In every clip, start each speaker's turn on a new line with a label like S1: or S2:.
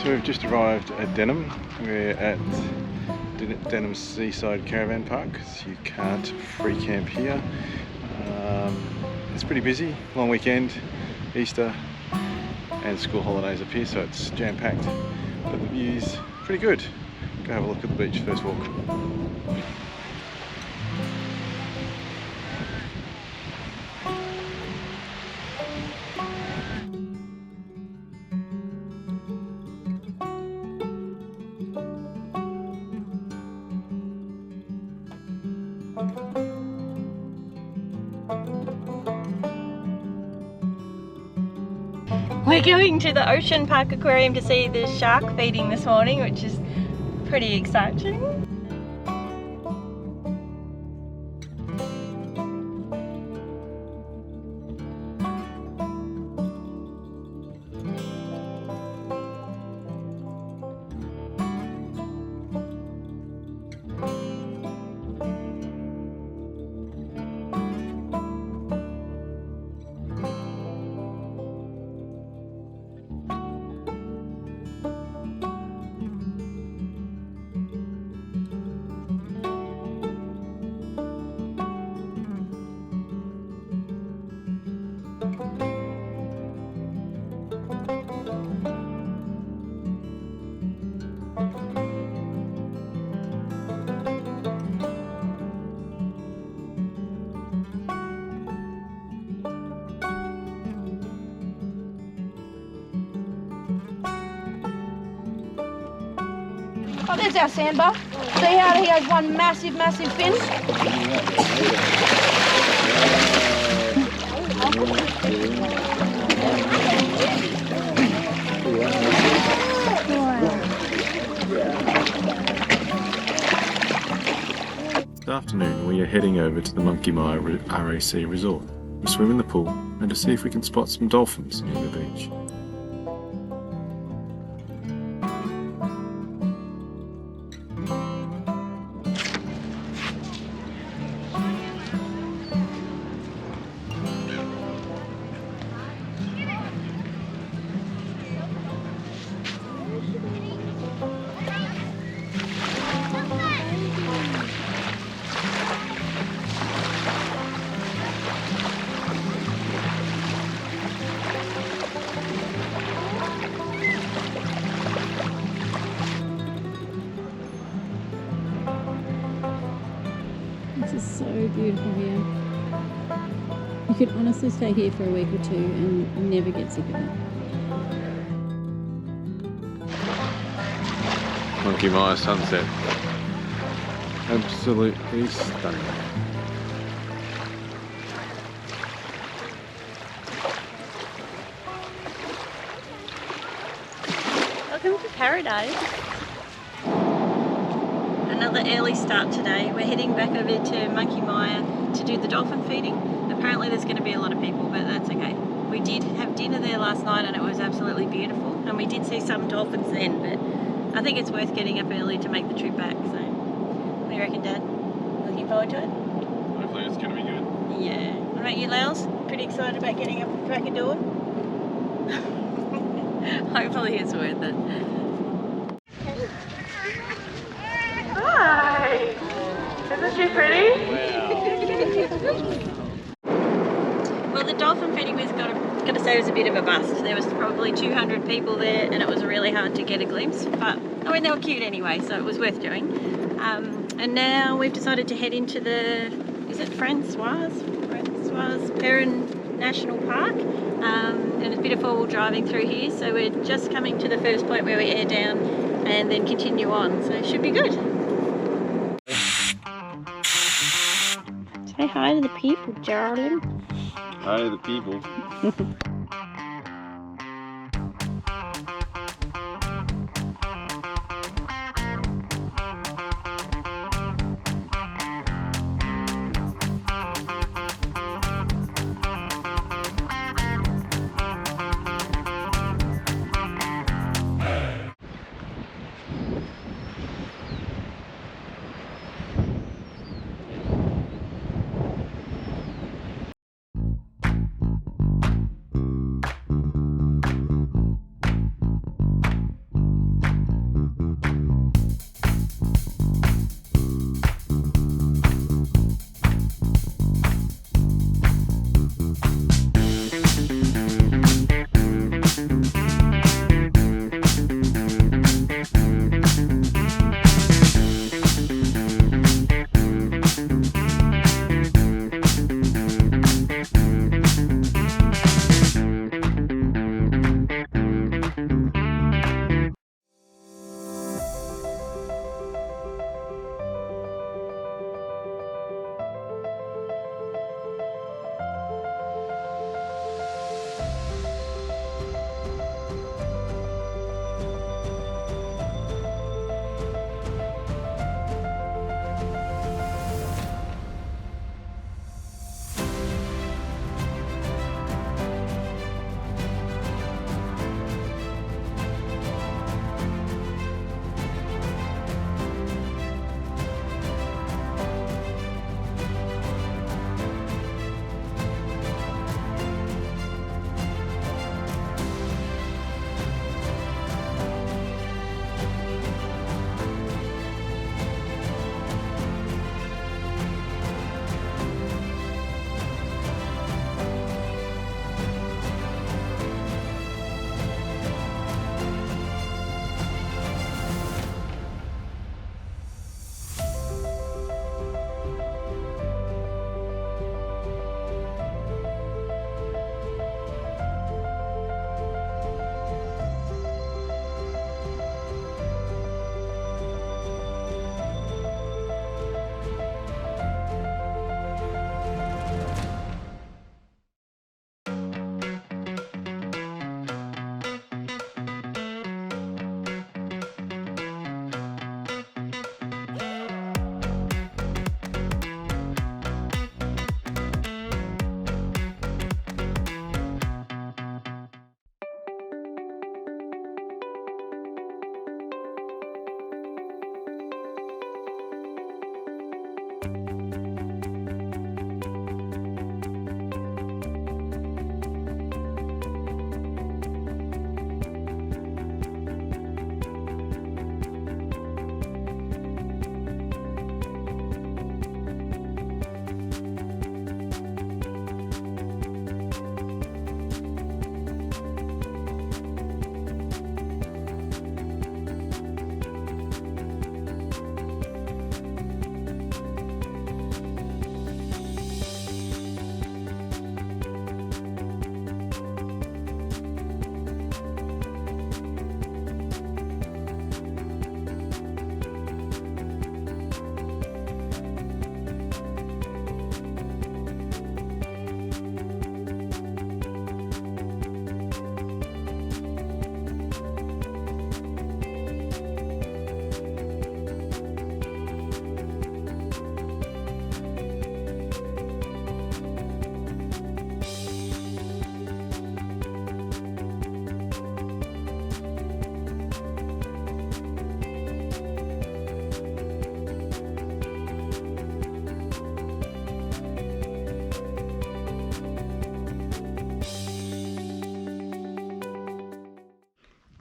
S1: So we've just arrived at Denham. We're at Denham's Seaside Caravan Park, so you can't free camp here. It's pretty busy, long weekend, Easter and school holidays up here, so it's jam-packed, but the view's pretty good. Go have a look at the beach first walk.
S2: We're going to the Ocean Park Aquarium to see the shark feeding this morning, which is pretty exciting.
S3: Oh, there's our sandbar. See how he has one massive fin?
S1: This afternoon we are heading over to the Monkey Mire RAC resort to swim in the pool and to see if we can spot some dolphins near the beach.
S4: This is so beautiful here. You could honestly stay here for a week or two and never get sick of it.
S1: Monkey Mire sunset. Absolutely stunning.
S2: Welcome to paradise. Another early start today. We're heading back over to Monkey Mire to do the dolphin feeding. Apparently there's going to be a lot of people, but that's okay. We did have dinner there last night and it was absolutely beautiful, and we did see some dolphins then, but I think it's worth getting up early to make the trip back. So what do you reckon, Dad? Looking forward to it?
S1: Hopefully it's going to be good.
S2: Yeah. What about you, Lales? Pretty excited about getting up and crack a door? Hopefully it's worth it. Hi! Isn't she pretty? Well, the dolphin feeding was got to say was a bit of a bust. There was probably 200 people there and it was really hard to get a glimpse, but I mean they were cute anyway, so it was worth doing. And now we've decided to head into the, is it Francois Peron National Park, and it's a bit of four-wheel driving through here, so we're just coming to the first point where we air down and then continue on, so it should be good. Say hi to the people, darling.
S1: Hi to the people.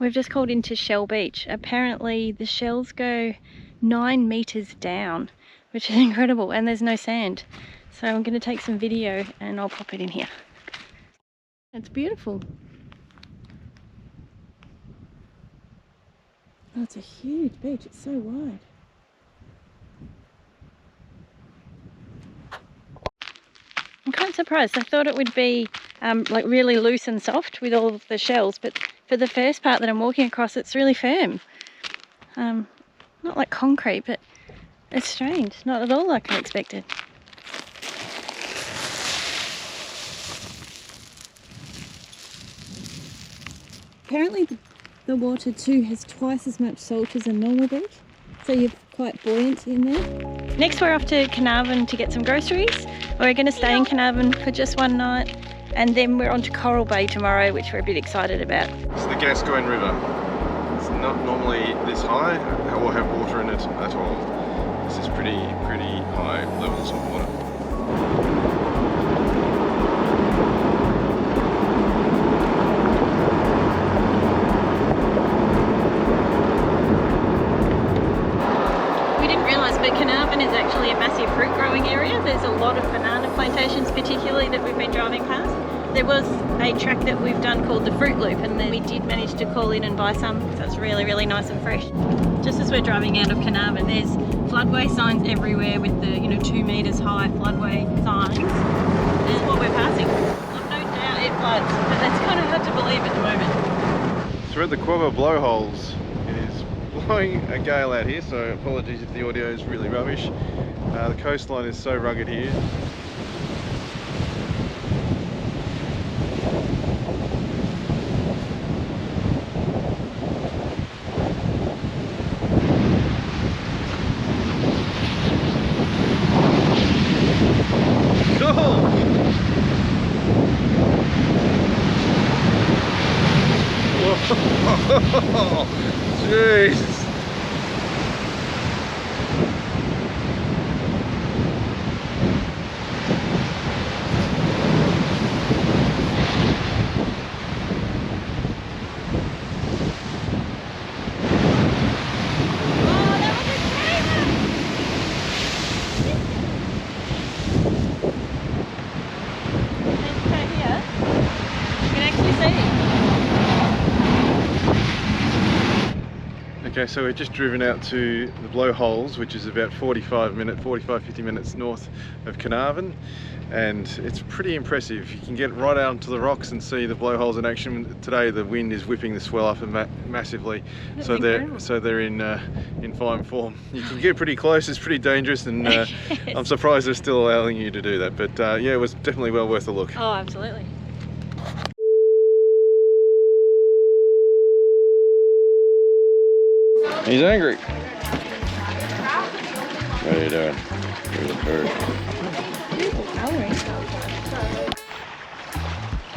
S2: We've just called into Shell Beach. Apparently the shells go 9 meters down, which is incredible, and there's no sand. So I'm going to take some video and I'll pop it in here. It's beautiful.
S4: Oh, it's a huge beach. It's so wide.
S2: I'm quite surprised. I thought it would be like really loose and soft with all of the shells, but for the first part that I'm walking across, it's really firm. Not like concrete, but it's strange. Not at all like I expected.
S4: Apparently the water too has twice as much salt as a normal beach, so you're quite buoyant in there.
S2: Next we're off to Carnarvon to get some groceries. We're going to stay in Carnarvon for just one night, and then we're on to Coral Bay tomorrow, which we're a bit excited about.
S1: It's the Gascoyne River. It's not normally this high or have water in it at all. This is pretty high levels of water.
S2: Carnarvon is actually a massive fruit growing area. There's a lot of banana plantations particularly that we've been driving past. There was a track that we've done called the Fruit Loop, and then we did manage to call in and buy some, so it's really nice and fresh. Just as we're driving out of Carnarvon, there's floodway signs everywhere with the 2 meters high floodway signs. This is what we're passing. I've no doubt it floods, but that's kind of hard to believe at the moment.
S1: So we're at the Quobba Blowholes. Blowing a gale out here, so apologies if the audio is really rubbish. The coastline is so rugged here. Jeez. Okay, so we've just driven out to the Blowholes, which is about 45-50 minutes north of Carnarvon, and it's pretty impressive. You can get right out onto the rocks and see the blowholes in action. Today the wind is whipping the swell up massively, so they're in fine form. You can get pretty close. It's pretty dangerous, and
S2: Yes.
S1: I'm surprised they're still allowing you to do that. But yeah, it was definitely well worth a look.
S2: Oh, absolutely.
S1: He's angry. What are you doing? There's a bird.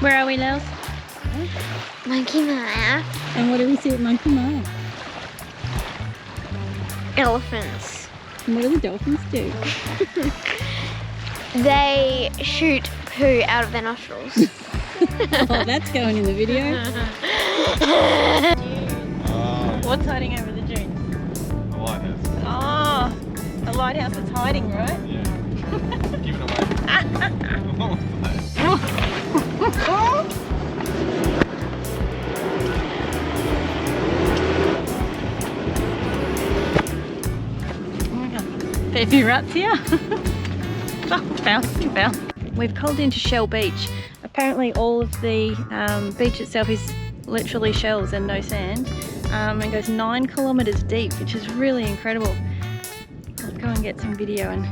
S2: Where are we, Lils?
S3: Monkey Mile.
S4: And what do we see at Monkey Mile?
S3: Elephants.
S4: And what do the dolphins do?
S3: They shoot poo out of their nostrils.
S4: Oh, that's going in the video.
S2: What's hiding over the dune?
S1: A lighthouse.
S2: Oh, a lighthouse that's hiding, right?
S1: Yeah. Give it away. What was that?
S2: Oh my god. Fair few ruts here. Oh, fell. We've called into Shell Beach. Apparently all of the beach itself is literally shells and no sand. And goes 9 kilometers deep, which is really incredible. I'll go and get some video and